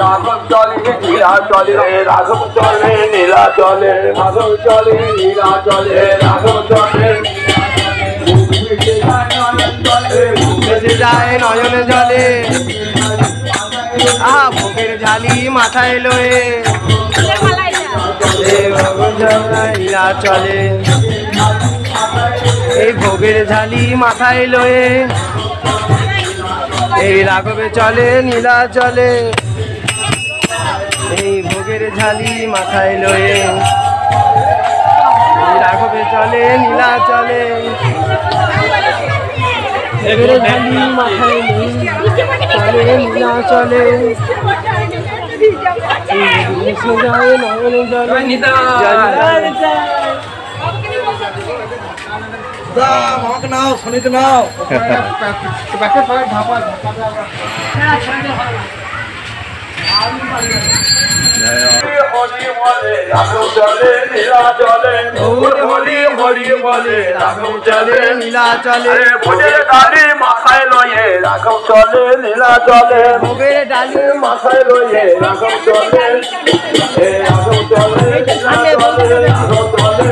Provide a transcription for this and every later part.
রাঘব চলে নীলা চলে রাঘব চলে নীলা চলে রাঘব চলে নীলা চলে রাঘব চলে যায় নয়ন জলে আহা ভোগের ঝালি মাথায় লয়ে নীলা চলে এই ভোগের ঝালি মাথায় লয়ে এই রাঘবে চলে নীলা চলে এই ভোগের ঝালি মাথায় লয়ে এই রাঘবে চলে নীলা চলে ভোগের ঝালি মাথায় লয়ে চলে নীলা চলে আমাকে নাও শনিতে নাও হরি বলে রাঘব চলে নীলা চলে হরি হরি বলে রাঘব চলে নীলা চলে ভোগের ডালি মাথায় লয়ে রাঘব চলে নীলা চলে ভোগের ডালি মাথায় লয়ে রাঘব চলে রাঘব চলে রাঘব চলে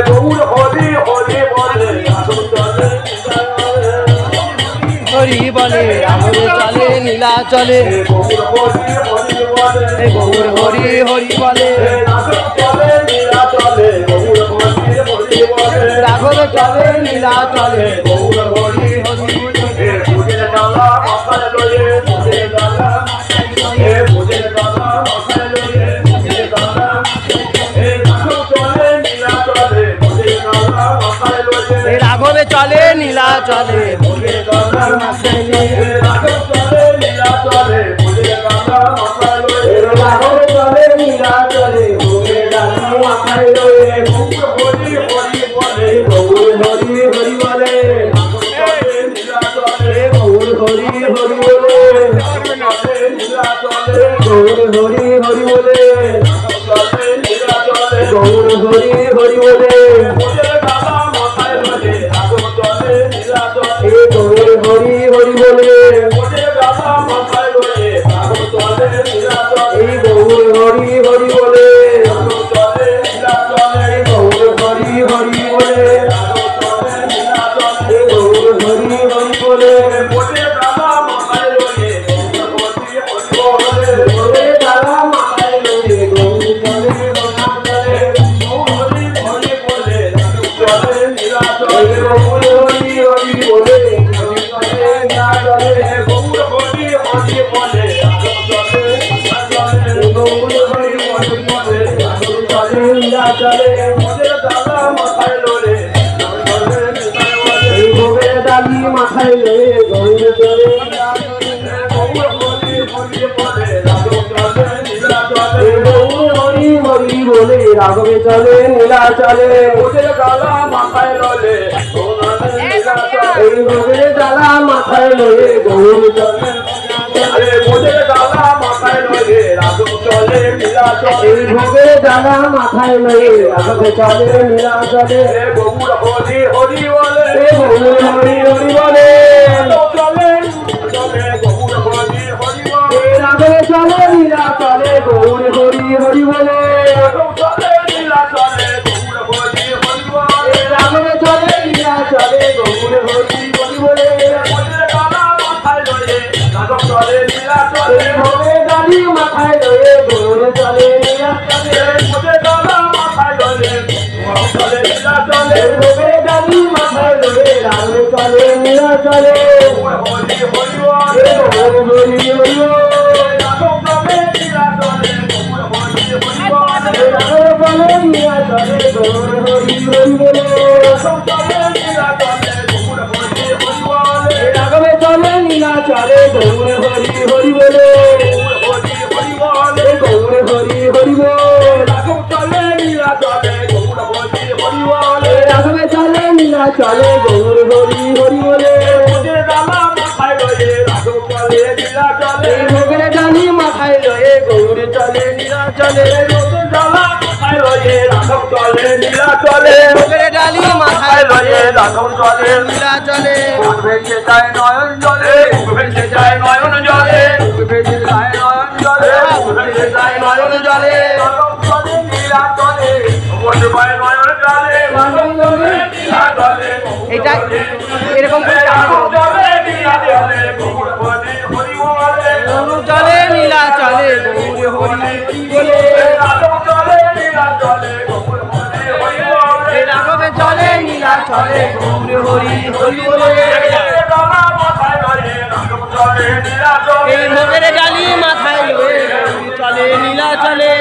গৌর হরি হরি বলে রাঘব চলে হরি বলে রাঘবে চলে নীলা চলে গৌর হরি হরি বলে গৌর হরি হরি বলে রাঘব চলে নীলা চলে গৌর হরি হরি বলে রাঘবে চলে নীলা চলে গৌর হরি হরি বলে ভোগের ডালা মাথায় লয়ে ভোগের ডালা ভোগের ডালা মাথায় লয়ে ভোগের ডালা রাঘব চলে নীলা চলে ভোগের ডালা মাথায় লয়ে রাঘবে চলে নীলা চলে ভোগের ডালা মাথায় লয়ে রাঘব চলে নীলা চলে ভোগের ডালা মাথায় লয়ে রাঘব চলে নীলা চলে ভোগের ডালা মাথায় লয়ে গৌর হরি হরি বলে গৌর হরি হরি বলে রাঘব চলে নীলা চলে গৌর হরি হরি বলে নীলা চলে গৌর হরি হরি বলে চলে নীলা চলে গৌর হরি হরি বলে ভোগের ডালা মাথায় লয়ে রাঘব চলে নীলা চলে গৌর হরি হরি বলে ভোগের ডালা মাথায় লয়ে রাঘব চলে নীলা চলে গৌর হরি হরি বলে রাঘব চলে নীলা চলে গৌর হরি হরি বলে রাঘব চলে নীলা চলে গৌর হরি হরি বলে ভোগের ডালা মাথায় লয়ে গৌর হরি হরি বলে ভোগের ডালা মাথায় লয়ে গৌর চলে নীলা চলে গৌর হরি হরি বলে রাঘব চলে নীলা চলে গৌর হরি হরি বলে রাঘব চলে নীলা চলে গৌর হরি হরি বলে রাঘব চলে নীলা চলে গৌর হরি হরি বলে রাঘব চলে নীলা চলে ভোগের ডালা মাথায় লয়ে রাঘব চলে নীলা চলে ভোগের ডালি মাথায় লয়ে গৌর চলে নীলা চলে গৌর হরি হরি বলে রাঘব চলে নীলা চলে গৌর হরি হরি বলে রাঘবে চলে নীলা চলে ভোগের ডালা মাথায় লয়ে এই ভোগের ডালা মাথায় লয়ে গৌর চলে ভোগের ডালা মাথায় লয়ে রাঘব চলে নীলা চলে ভোগের ডালা মাথায় লয়ে রাঘবে চলে নীলা চলে গৌর হরি হরি বলে গৌর হরি হরি বলে চলে চলে গৌর হরি হরি বলে রাঘবে চলে নীলা চলে গৌর হরি হরি বলে রাঘব চলে নীলা চলে গৌর হরি হরি বলে রাঘবে চলে নীলা চলে গৌর হরি হরি বলে ভোগের ডালা মাথায় লয়ে রাঘব চলে নীলা চলে ভোগের ডালি মাথায় লয়ে গৌর চলে নীলা চলে ভোগের ডালা মাথায় লয়ে রাঘব চলে নীলা চলে ভোগের ডালি মাথায় লয়ে রাঘব চলে নীলা চলে গৌর হরি হরি বলে গৌর হরি হরি বলে রাঘব চলে নীলা চলে গৌর হরি হরি বলে রাঘব চলে নীলা চলে গৌর হরি হরি বলে রাঘব চলে নীলা চলে গৌর হরি হরি বলে রাঘবে চলে নীলা চলে গৌর হরি হরি বলে গৌর হরি হরি বলে রাঘব চলে নীলা চলে গৌর হরি হরি বলে রাঘবে চলে নীলা চলে গৌর হরি হরি বলে ভোগের ডালা মাথায় লয়ে রাঘব চলে নীলা চলে ভোগের ডালি মাথায় লয়ে গৌর চলে নীলা চলে ভোগের ডালা মাথায় লয়ে রাঘব চলে নীলা চলে ভোগের ডালি মাথায় লয়ে রাঘব চলে নীলা চলে ভেসে যায় নয়ন জলে ভেসে যায় নয়ন জলে ভেসে যায় নয়ন এটা এরকম করে চলে নীলা চলে গৌরে হরি রাঘবে চলে নীলা চলে গৌরে হরি হরি এই ভোগের ডালি মাথায় লয়ে চলে নীলা চলে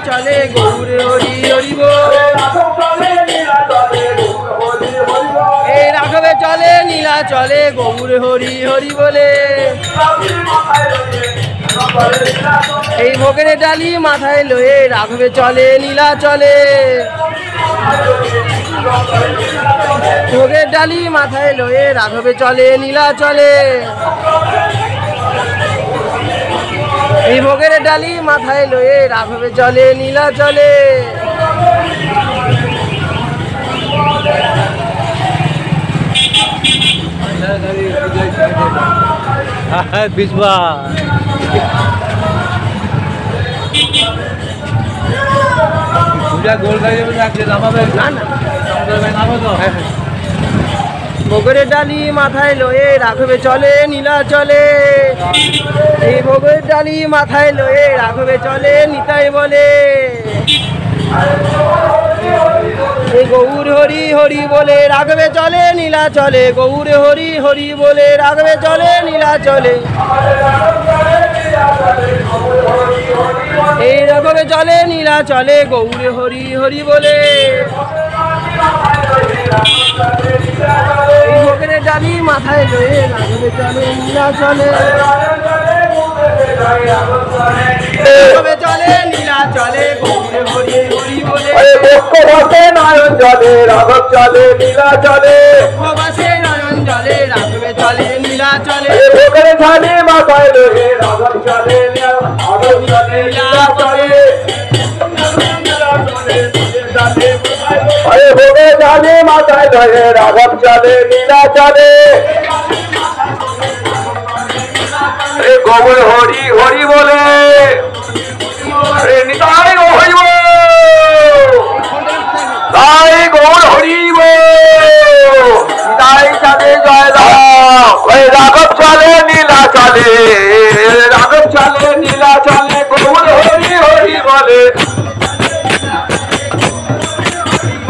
चले गौरे हरि हरि राघवे चले नीला चले गौरे हरि हरि बोले এই ভোগের ডালি মাথায় লয়ে রাঘবে চলে নীলা চলে ভোগের ডালি মাথায় লয়ে রাঘবে চলে নীলা চলে এই ভোগের ডালি মাথায় লয়ে রাঘবে চলে নীলা চলে বিশবা ভোগের ডালি মাথায় লয়ে রাঘবে চলে নীলা চলে এই ভোগের ডালি মাথায় লয়ে রাঘবে চলে নিতাই বলে এই গৌর হরি হরি বলে রাঘবে চলে নীলা চলে গৌর হরি হরি বলে রাঘবে চলে নীলা চলে এই রাঘবে চলে নীলা চলে গৌর হরি হরি বলে এই ভোগের ডালি মাথায় লয়ে রাঘবে চলে নীলা চলে রাঘবে চলে নীলা চলে গৌর হরি হরি বলে নয়ন জলে রাঘব চলে নীলা চলে ভাসে নয়ন জলে রাঘবে চলে নীলা চলে ভোগের ধানে মাথায় লয়ে রাঘব চলে রাঘব চলে নীলা চলে ভোগের ধানে মাথায় লয়ে রাঘব চলে নীলা চলে গোবর হরি হরি বলে নিতাই হরি তাই গৌর হরিব তাই চাঁদে জয় রাম রাঘব চলে নীলা চলে রাঘব চলে নীলা চলে গৌর হরি হরি বলে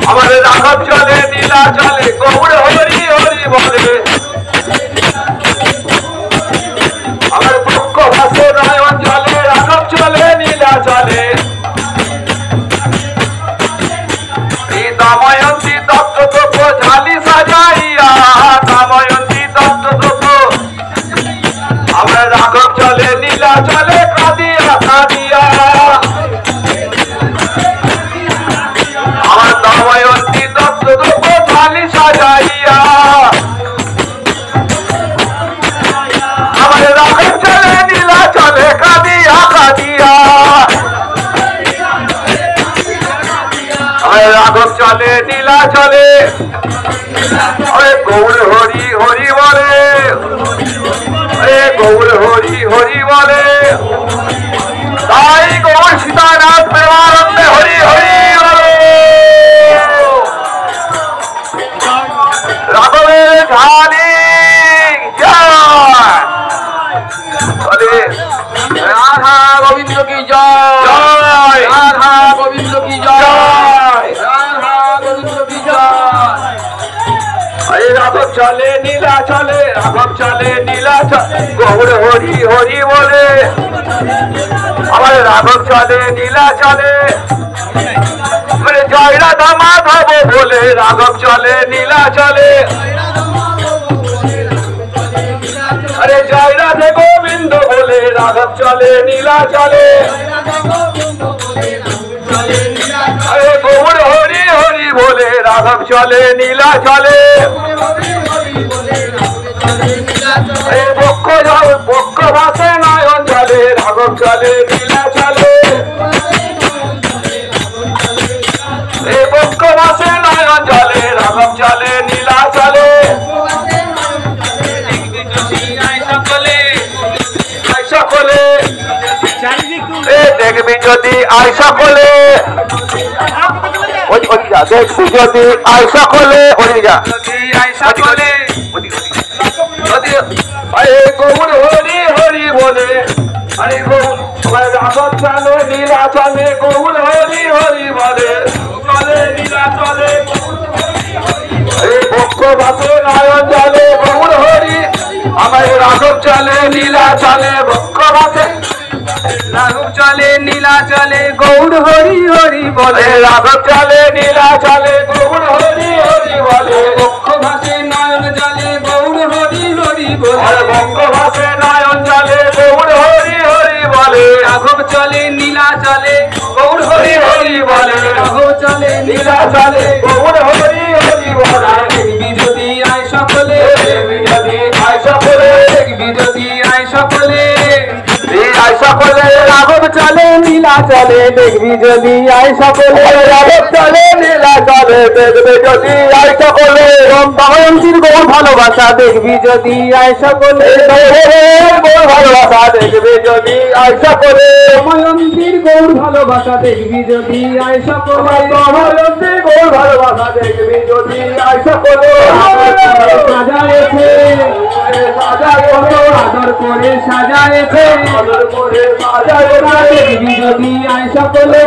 আমাদের রাঘব চলে নীলা চলে গৌর হরি হরি বলে আমার পক্ষ ভাষে নয়ন চলে রাঘব চলে নীলা চলে দময়ন্তী দত্ত দ্রব্য ঝালি সাজাইয়া দময়ন্তী দত্ত দ্রব্য আমরা রাঘব চলে গৌর হরি হরি বলে গৌর হরি হরি বলে তাই গৌর সীতানাথ প্রেমানন্দে হরি হরি বলে রাঘবের ঢালি জয় রাধা গোবিন্দ কি জয় রাধা গোবিন্দ কি জয় রাধা গোবিন্দ কি জয় রাঘব চলে নীলা চলে রাঘব চলে নীলা চলে গৌর হরি হরি বলে আমার রাঘব চলে নীলা চলে জয় রাধা মাধব বলে রাঘব চলে নীলা চলে अरे जय राधे गोविंद बोले राघव चले नीला चले अरे गौर हरि हरि बोले राघव चले नीला चले अरे बक्ष भाषे नयन चले राघव चले नीला चले बक्ष भाषे नयन चले राघव चले नीला चले সকলে দেখবি যদি আয় সকলে দেখবি যদি আয় সকলে গৌর হরি হরি বলে আরে গৌর রাঘব চলে নীলা চলে গৌর হরি হরি বলে চলে নীলা চলে বক্ষ ভাষে নয়ন চলে গৌর হরি আমার রাঘব চলে নীলা চলে বক্ষ ভাষে রাঘব চলে নীলা চলে গৌর হরি হরি বলে রাঘব চলে নীলা চলে গৌর হরি হরি বলে বক্ষ ভাষে নয়ন চলে গৌর হরি হরি বলে বক্ষ ভাষে নয়ন চলে গৌর হরি হরি বলে রাঘব চলে নীলা চলে গৌর হরি হরি বলে রাঘব চলে নীলা চলে গৌর হরি হরি বলে দেখবি যদি আয় সকলে দেখবি যদি আয় সকলে দেখবি যদি আয় সকলে আয় সকলে রাঘব চলে নীলা চলে দেখবি যদি আয় সকলে রাঘব চলে নীলা চলে দেখবি যদি আয় সকলে দময়ন্তীর গৌর ভালোবাসা দেখবি যদি আয় সকলে গৌর ভালোবাসা দেখবি যদি আয় সকলে দময়ন্তীর গৌর ভালোবাসা দেখবি যদি আয় সকলে দময়ন্তীর গৌর ভালোবাসা দেখবি যদি আয় সকলে সাজায়েছে আদর করে সাজায়েছে দেখবি যদি আয় সকলে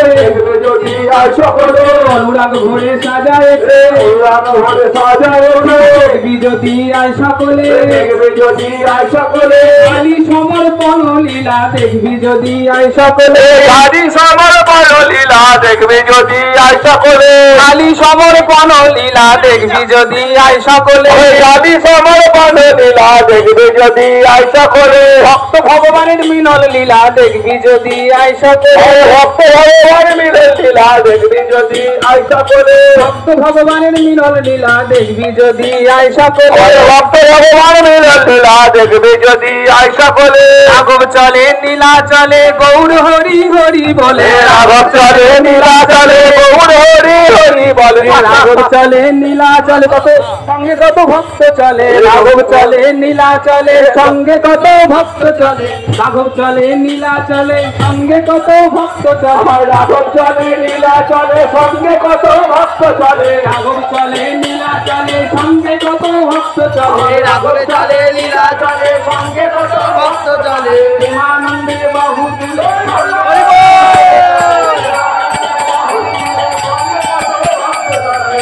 যদি আয় সকলে অনুরাগ ভরে সাজায়েছে অনুরাগ ভরে সাজায়েছে দেখবি যদি আয় সকলে দেখবি যদি আয় সকলে কালী সমর্পণ লীলা দেখবি যদি আয় সকলে কালী সমর্পণ লীলা দেখবি যদি আয় সকলে কালী সমর্পণ লীলা দেখবি যদি আয় সকলে কালী সমর্পণ লীলা দেখবি যদি আয় সকলে ভক্ত ভগবানের মিলন লীলা দেখবি যদি আয় সকলে ভক্ত ভগবানের মিলন লীলা দেখবি যদি আয় সকলে ভক্ত ভগবানের মিলন লীলা দেখবি যদি আয় সকলে ভক্ত ভগবানের মিলন লীলা দেখবি যদি আয় সকলে রাঘব চলে নীলা চলে গৌর হরি হরি বলে রাঘব চলে নীলা চলে গৌর হরি হরি বলে রাঘব চলে নীলা চলে কত সঙ্গে কত ভক্ত চলে রাঘব চলে নীলা চলে সঙ্গে কত ভক্ত চলে রাঘব চলে নীলা চলে সঙ্গে কত ভক্ত চলে রাঘব চলে নীলা চলে সঙ্গে কত ভক্ত চলে রাঘব চলে নীলা চলে সঙ্গে কত ভক্ত চলে রাঘব চলে নীলা চলে সঙ্গে কত ভক্ত চলে প্রেমানন্দে বাহু তুলে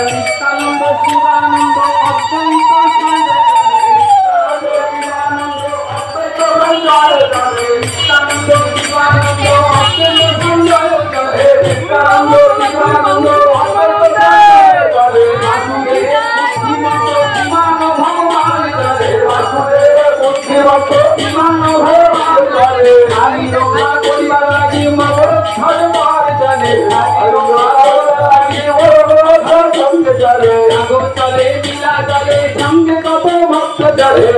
নিত্যানন্দ শিবানন্দ অত্যন্ত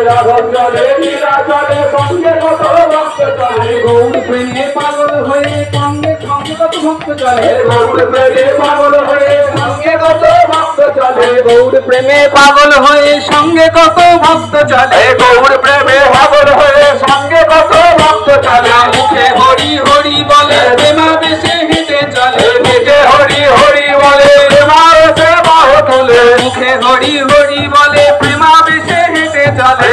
রাঘব চলে নীলা চলে সঙ্গে কত ভক্ত চলে গৌর প্রেমে পাগল হয়ে সঙ্গে সঙ্গে সঙ্গে কত ভক্ত চলে গৌর প্রেমে পাগল হয়ে সঙ্গে কত ভক্ত চলে গৌর প্রেমে পাগল হয়ে সঙ্গে কত ভক্ত চলে গৌর প্রেমে পাগল হয়ে সঙ্গে কত ভক্ত চলে মুখে হরি হরি বলে প্রেমাবেশে হেঁটে চলে নিজে হরি হরি বলে প্রেমাবেশে বাহু তুলে মুখে হরি হরি বলে প্রেমাবেশে হেঁটে চলে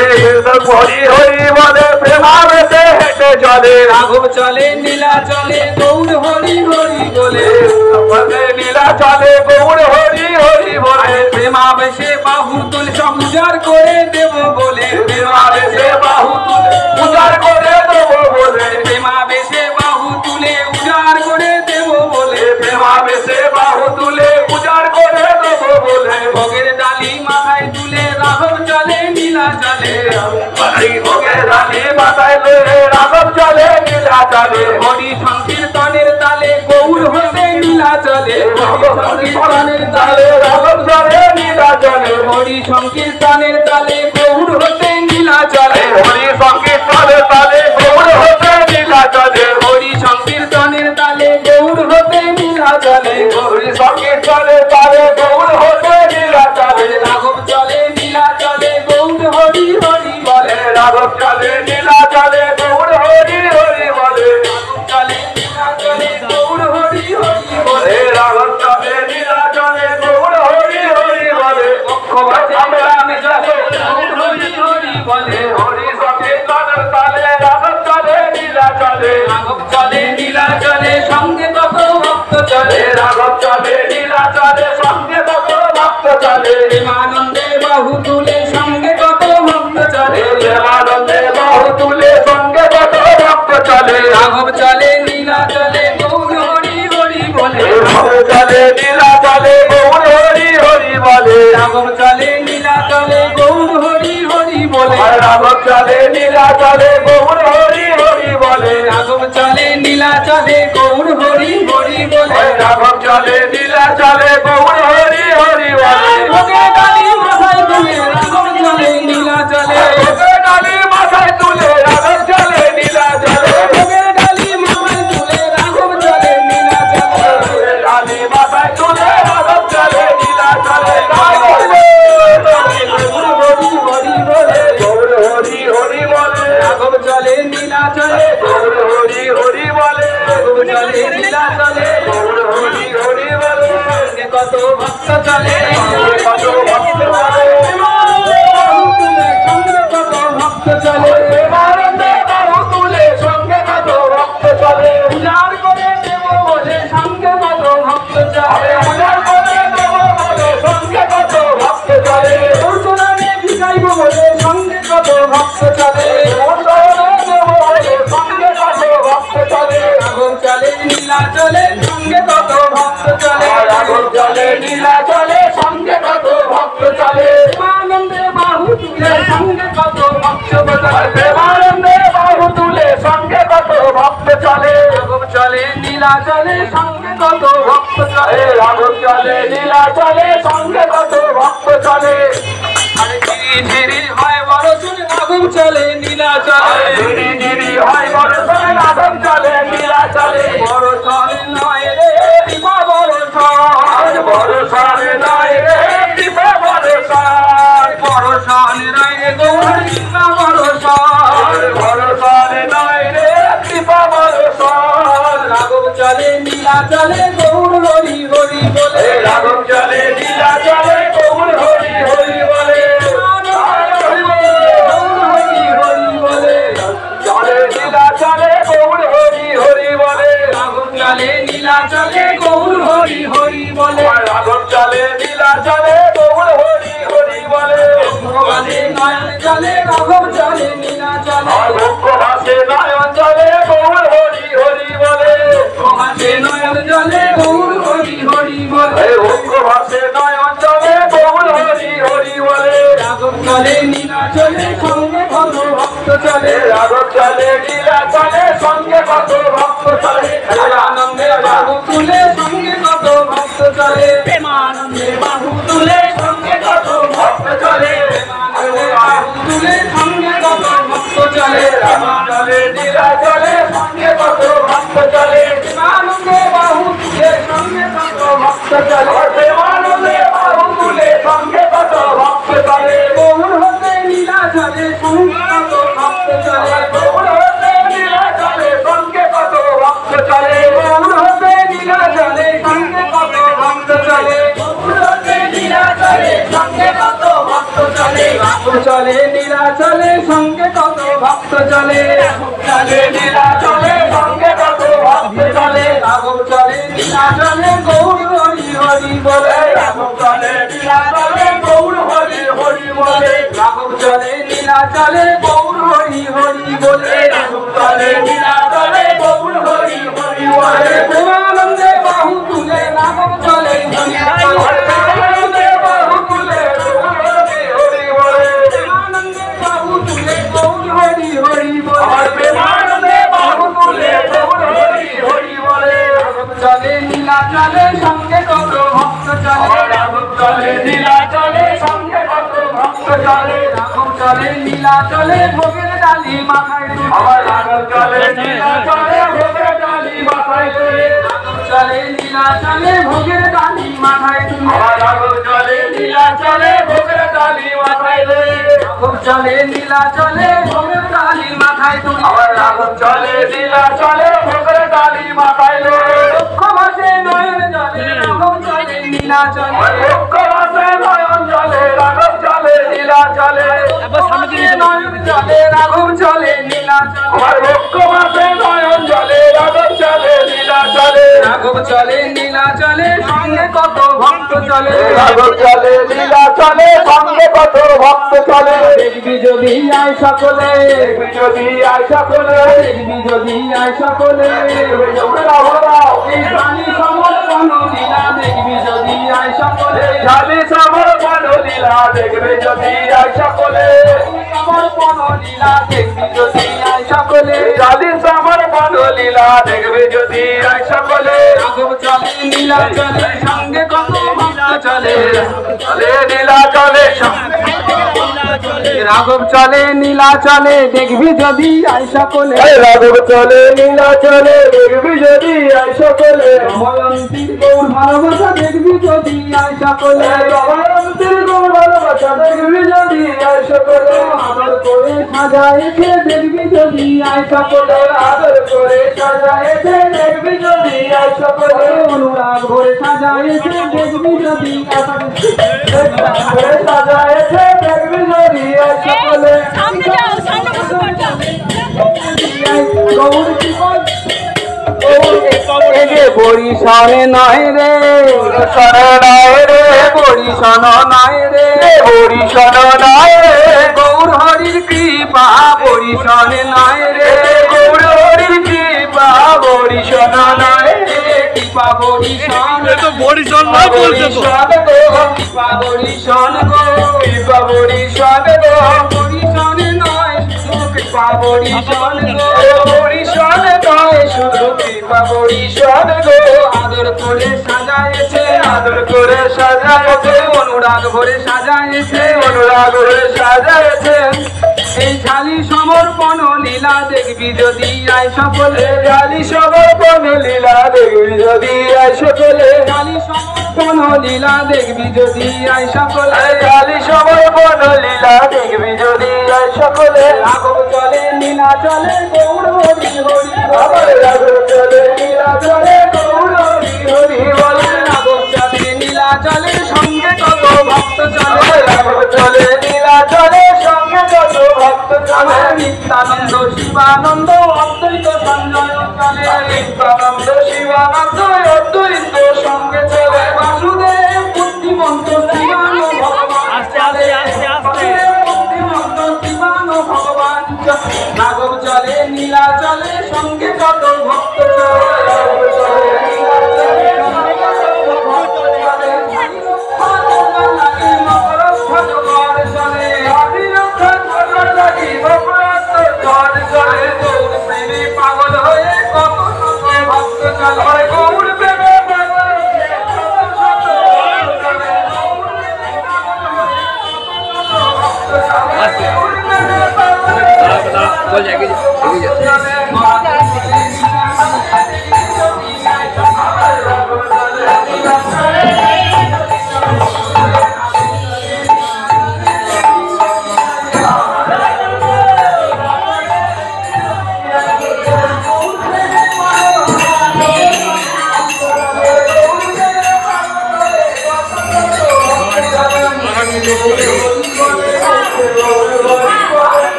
হরি হরি বলে প্রেমাবেশে হেঁটে চলে রাঘব চলে নীলা চলে গৌর হরি হরি বলে নীলা চলে গৌর হরি হরি বলে প্রেমাবেশে বাহু তুলে সব উজাড় করে দেব বলে প্রেমাবেশে বাহু তুলে উজাড় করে দেব বলে প্রেমাবেশে বাহু তুলে উজাড় করে দেব বলে প্রেমাবেশে বাহু তুলে উজাড় করে দেব বলে ভোগের ডালি মাথায় তুলে রাঘব চলে নীলা চলে ভোগের ডালি মাথায় লয়ে রাঘব চলে নীলা চলে হরি সংকীর্তনের তালে গৌর হতে নীলা চলে সংকীর্তনের তালে রাঘব চলে নীলা চলে হরি সংকীর্তনের তালে গৌর হতে নীলা চলে হরি সংকীর্তনের তালে গৌর হতে নীলা চলে হরি সংকীর্তনের তালে গৌর হতে নীলা চলে হরি সংকীর্তনের তালে গৌর হতে নীলা চলে রাঘব চলে নীলা চলে গৌর হরি হরি বলে রাঘব চলে নীলা চলে গৌর হরি হরি বলে চলে নীলা চলে গৌর হরি হরি বলে রাঘব চলে নীলা চলে গৌর হরি হরি বলে আমি চলে গৌর হরি হরি বলে হরি সংকীর্তনের তালে রাঘব চলে নীলা চলে রাঘব চলে নীলা চলে সঙ্গে কত ভক্ত চলে রাঘব চলে নীলা চলে সঙ্গে কত ভক্ত চলে প্রেমানন্দে বাহু তুলে সঙ্গে কত ভক্ত চলে প্রেমানন্দে বাহু তুলে সঙ্গে কত ভক্ত চলে রাঘব চলে নীলা চলে গৌর হরি হরি বলে রাঘব চলে নীলা চলে গৌর হরি হরি বলে রাঘব চলে নীলা চলে গৌর হরি হরি বলে রাঘব চলে নীলা চলে গৌর হরি হরি বলে রাঘব চলে নীলা চলে গৌর হরি হরি বলে রাঘব চলে নীলা চলে গৌর হরি হরি বলে ভোগে ডালি মাথায় তুলে রাঘব চলে নীলা চলে ডালি মাথায় তুলে রাঘব চলে নীলা চলে ভোগে ডালি মাথায় তুলে রাঘব চলে নীলা চলে ডালি মাথায় তুলে রাঘব চলে নীলা চলে হরি হরি বলে গৌর হরি হরি বলে রাঘব চলে নীলা চলে গৌর হরি হরি বলে রাঘব চলে নীলা চলে গৌর হরি হরি বলে সঙ্গে কত ভক্ত চলে কত ভক্ত বলে সঙ্গে কত ভক্ত চলে প্রেমানন্দে বাহু তুলে সঙ্গে কত ভক্ত চলে উজাড় করে দেব বলে সঙ্গে কত ভক্ত চলে উজাড় করে দেব বলে সঙ্গে কত ভক্ত চলে দর্শনে ভিখাইব বলে সঙ্গে কত ভক্ত চলে সঙ্গে কত ভক্ত চলে রাঘব চলে নীলা চলে সঙ্গে কত ভক্ত চলে রাঘব চলে নীলা চলে সঙ্গে কত ভক্ত চলে আনন্দে বাহু তুলে সঙ্গে কত ভক্ত চলে প্রেমানন্দে বাহু তুলে সঙ্গে কত ভক্ত চলে রাঘব চলে নীলা চলে সঙ্গে কত ভক্ত চলে রাঘব চলে নীলা চলে সঙ্গে কত ভক্ত চলে আরে ধীরে ধীরে হয় বড় শুনে রাঘব চলে নীলা চলে ধীরে ধীরে হয় বড় চলে রাঘব চলে নীলা চলে বড় চলে নয় রে দিবা বড় চল বড় সারে নাই রে দিবে বড় সার বড় চলে নয় রে গৌর দিবা বড় চল বড় সারে নাই রে দিবে বড় সার রাঘব চলে নীলা চলে গৌর হরি হরি বলে রাঘব চলে নীলা চলে গৌর হরি হরি বলে গৌর হরি হরি বলে চলে নীলা চলে গৌর হরি হরি বলে রাঘব চলে নীলা চলে গৌর হরি হরি বলে রাঘব চলে নীলা চলে গৌর হরি হরি বলে ভগবানে নয়ন চলে রাঘব চলে নীলা চলে ভক্ত ভাসে নয়ন চলে গৌর হরি হরি বলে ভাসে নয়ন চলে গৌর হরি হরি বলে ভক্ত ভাসে নয়ন চলে ভক্ত চলে চলে লীলা চলে সঙ্গে কত ভক্ত চলে রাঘব চলে লীলা চলে গৌর হরি হরি বলে রাঘব চলে লীলা চলে গৌর হরি হরি বলে রাঘব চলে লীলা চলে গৌর হরি হরি বলে রাঘব চলে লীলা চলে গৌর হরি হরি বলে প্রেমানন্দে বাহু তুলে রাঘব চলে প্রেমানন্দে বাহু তুলে হরি বলে প্রেমানন্দে বাহু তুলে গৌর হরি হরি বলে প্রেমানন্দে বাহু তুলে গৌর হরি হরি বলে রাঘব চলে লীলা চলে সঙ্গে কত ভক্ত চলে রাঘব চলে লীলা চলে সঙ্গে কত ভক্ত চলে রাঘব চলে লীলা চলে ভোগের ডালি মাথায় আমার রাঘব চলে লীলা চলে ভোগের ডালি মাথায় রাঘব চলে লীলা চলে ভোগের ডালি মাথায় আমার রাঘব চলে লীলা চলে ভোগের ডালি মাথায় রাঘব চলে লীলা চলে ভোগের ডালি মাথায় আমার রাঘব চলে লীলা চলে ভোগের ডালি মাথায় লক্ষ মাসে নয়ন জলে রাঘব চলে লীলা চলে লক্ষ মাসে নয়ন জলে রাঘব চলে লীলা চলে নয়ন জলে রাঘব চলে লীলা চলে আমার লক্ষ মাসে নয়ন জলে রাঘব চলে লীলা চলে রাঘব চলে লীলা চলে সঙ্গে কত ভক্ত চলে রাঘব চলে লীলা চলে সঙ্গে কত ভক্ত চলে দেখবি যদি আয় সকলে দেখবি যদি আয় সকলে দেখবি যদি আয় সকলে এই প্রাণী সমর্পণ লীলা দেখবি যদি আয় সকলে জানি সমর্পণ লীলা দেখবি যদি আয় সকলে সমর্পণ লীলা দেখবি যদি আয় সকলে জানি সমর্পণ লীলা দেখবি যদি আয় সকলে রাঘব চলে লীলা চলে সঙ্গে কত ভক্ত চলে চলে লীলা চলে রাঘব চলে নীলা চলে দেখবি যদি আয় সকলে রাঘব চলে নীলা চলে দেখবি যদি আয় সকলে রময়ন্তীর গৌর ভালোবাসা দেখবি যদি আয় সকলে রময়ন্তীর গৌর ভালোবাসা দেখবি যদি আয় সকলে আদর করে সাজায়েছে দেখবি যদি আয় সকলে আদর করে সাজায়েছে দেখবি যদি আয় সকলে অনুরাগ ভরে সাজায়েছে দেখবি যদি সাজায়েছে দেখবি যদি আয় সকলে সামনে যাও সামনে বসে পড়ো গৌর জীবন বরিশানে নয় রে নয় রে বরিশান নয় রে বরিশান নয় রে গৌর হরির কৃপা বরিশানে নয় রে গৌর হরির কৃপা বরিশান নয় রে কৃপা বরিশান তো বরিশাল না বলছে তো কৃপা বরিশান গো কৃপা বরিশান গো বরিশানে নয় কৃপা বরিশান গো বরিশান নয় শুধু কৃপা বরিশান গো আদর করে সাজায়েছে আদর করে সাজায়েছে অনুরাগ ভরে সাজায়েছে অনুরাগ ভরে সাজায়েছে এই ছালি সমর্পণ লীলা দেখবি যদি আয় সকলে ছালি সমর্পণ লীলা দেখবি যদি আয় সকলে ছালি সমর্পণ লীলা দেখবি যদি আয় সকলে ছালি সমর্পণ লীলা দেখবি যদি আয় সকলে রাঘব চলে লীলা চলে গৌর হরি হরি আবার রাঘব চলে লীলা চলে গৌর হরি হরি বলে রাঘব চলে লীলা চলে সঙ্গে কত ভক্ত চলে রাঘব চলে লীলা চলে সঙ্গে কত ভক্ত চলে নিত্যানন্দ শিবানন্দ অদ্বৈত সঞ্জয় চলে নিত্যানন্দ শিবানন্দ অদ্বৈত সঙ্গে চলে বাসুদেব বুদ্ধিমন্ত শিবান ভগবান চলে বুদ্ধিমন্ত শিবান ভগবান রাঘব চলে নীলা চলে সঙ্গে কত ভক্ত চলে রাঘব চলে নীলা চলে সঙ্গে কত ভক্ত চলে ভগবান লাগি মকর ভগবান চলে অবিরক্ষণ ভগবান লাগি ভগবান ঘর চলে গৌর প্রেমে পাগল হয়ে কত শত ভক্ত চলে গৌর প্রেমে পাগল হয়ে কত শত ভক্ত চলে গৌর প্রেমে পাগল হয়ে কত শত ভক্ত চলে গৌর প্রেমে পাগল হয়ে চল এগিয়ে যা চলে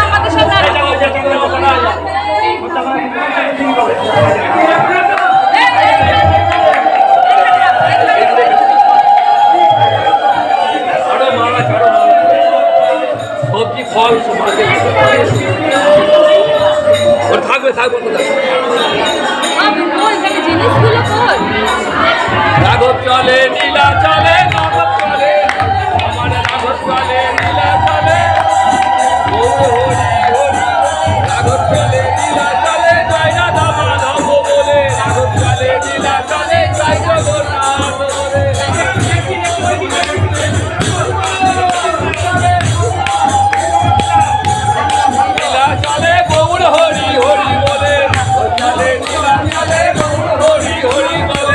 আমাদের সাথে সবজি ফল থাকবে থাকবে জিনিসগুলো কই রাঘব চলে নীলা চলে রাঘব চলে আমার রাঘব চলে নীলা চলে রাঘব চলে নীলা চলে জয় রাধা মাধব বলে রাঘব চলে নীলা চলে জয় জগন্নাথ বলে নীলা চলে গৌর হরি হরি বলে চলে নীলা চলে গৌর হরি হরি বলে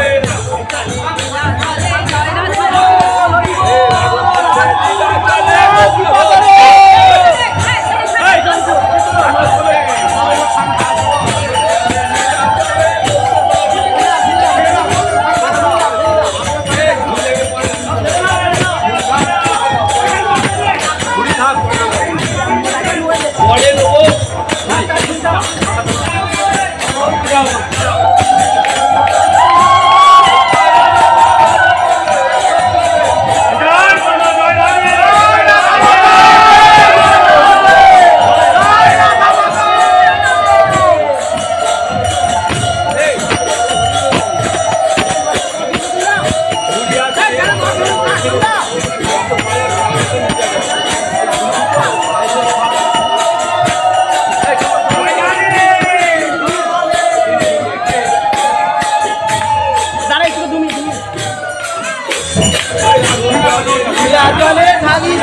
জলে থাকি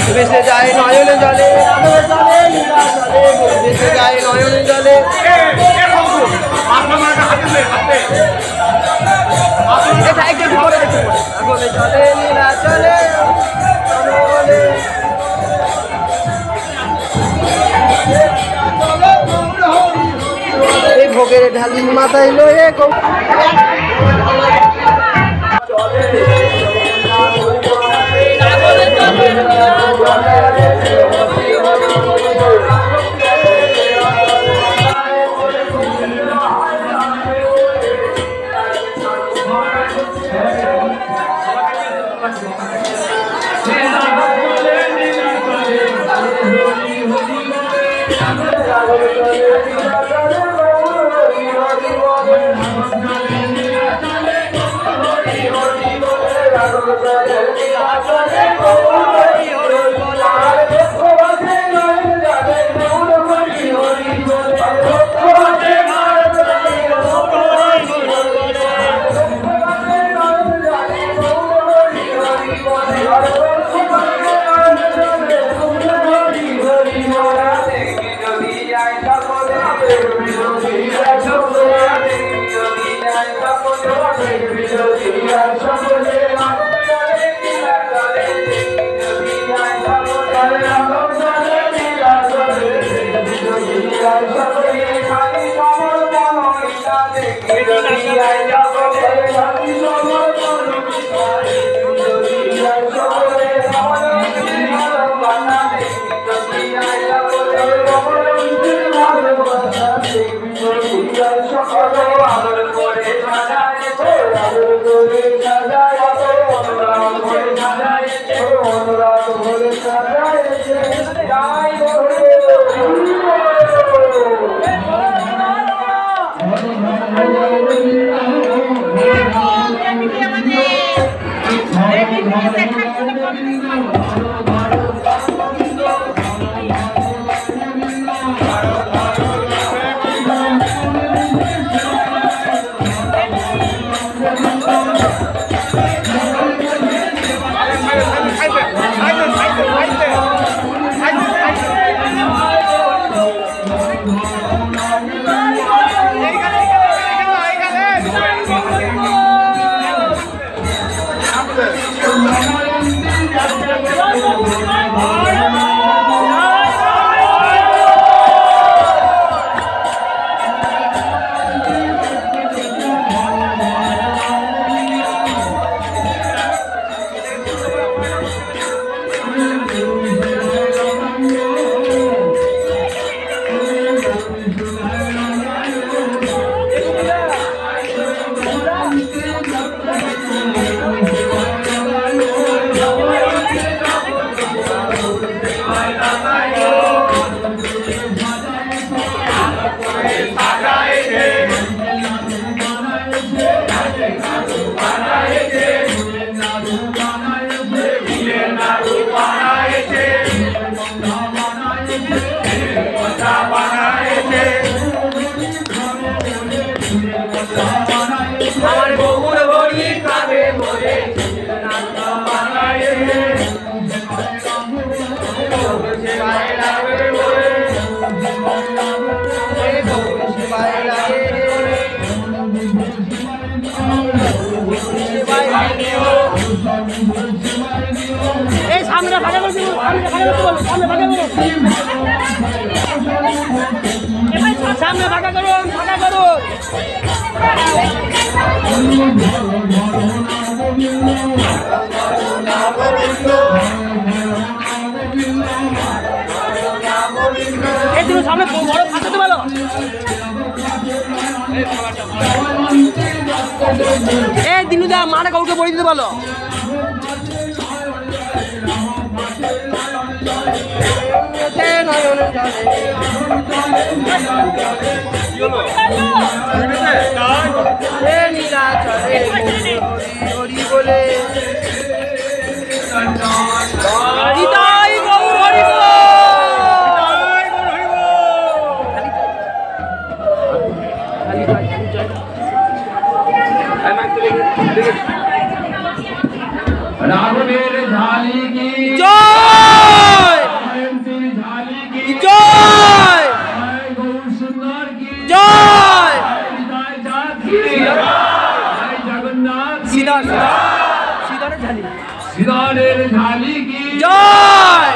ভেসে যায় নয়নে জলে রাঘবে চলে নীলা চলে ভেসে যায় নয়নে জলে রাঘবে চলে নীলা চলে এই ভোগের ঢালি মাথায় লয়ে সেবায় লাগে এই সামনে ভাগা করে দিবো সামনে ভাগা করো সামনে ভাগা করো এই দিন সামনে বড় ফাঁসাতে ভালো এই দিনুদা মাঠে কাউকে বলে দিতে ভালো বলে রাঘবের ঝালি কি জয় ঝালি কি জয় গৌর সুন্দর কি জয় জগন্নাথ সিদারের ঝালি কি জয়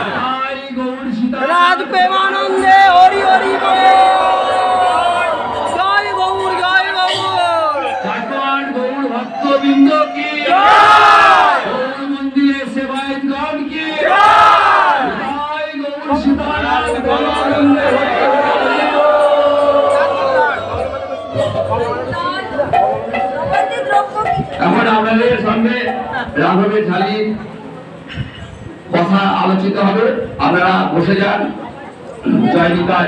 গৌর সীতা রাজ প্রেমানন্দে হরি হরি বলে জয় গৌর ভগবান গৌর ভক্তবৃন্দ কি জয় গৌর মন্দিরে সেবায়তগণ কি জয় গৌর সীতারাম গৌরানন্দে এখন আপনাদের সঙ্গে রাঘবের ঝালি কথা আলোচিত হবে, আপনারা বসে যান। জয় নিতাই।